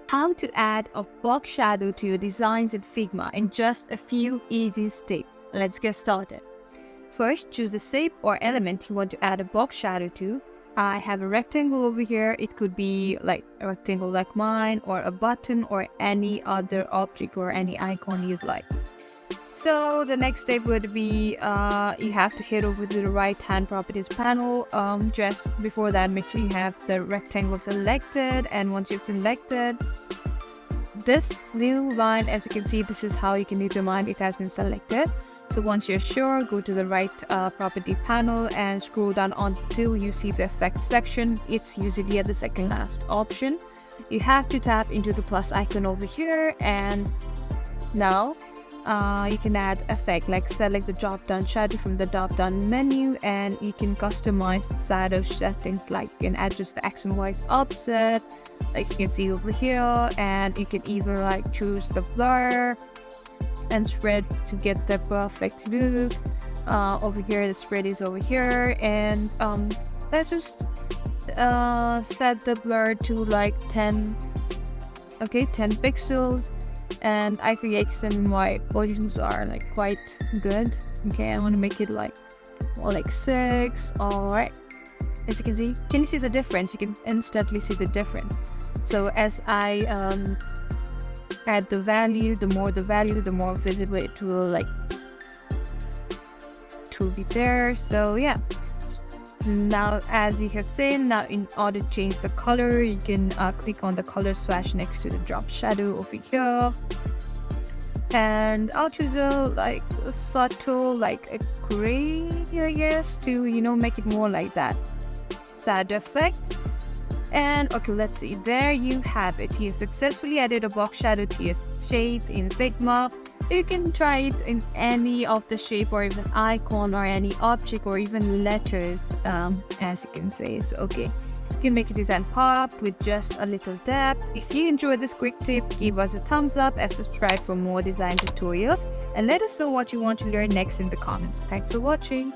How to add a box shadow to your designs in Figma in just a few easy steps. Let's get started. First, choose the shape or element you want to add a box shadow to. I have a rectangle over here. It could be like a rectangle like mine, or a button, or any other object or any icon you'd like. So the next step would be you have to head over to the right hand properties panel. Just before that, make sure you have the rectangle selected, and once you've selected this blue line, as you can see, this is how you can determine it has been selected. So once you're sure, go to the right property panel and scroll down until you see the effects section. It's usually at the second last option. You have to tap into the plus icon over here, and now you can add effect, like select the drop down shadow from the drop down menu, and you can customize shadow settings, like you can adjust the X and Y's offset, like you can see over here, and you can either like choose the blur and spread to get the perfect look. Over here the spread is over here, and let's just set the blur to like 10 pixels. And I think X and Y positions are like quite good. Okay, I want to make it like more like 6. Alright, as you can see, can you see the difference? You can instantly see the difference. So as I add the value, the more visible it will be there. So yeah, now as you have seen, now in order to change the color, you can click on the color swatch next to the drop shadow over here, and I'll choose a subtle, like a gray, I guess, to make it more like that sad effect. And okay, let's see, there you have it. You successfully added a box shadow to your shape in Figma. You can try it in any of the shape, or even icon, or any object, or even letters, as you can say. So okay, you can make a design pop with just a little tap. If you enjoyed this quick tip, give us a thumbs up and subscribe for more design tutorials, and let us know what you want to learn next in the comments. Thanks for watching.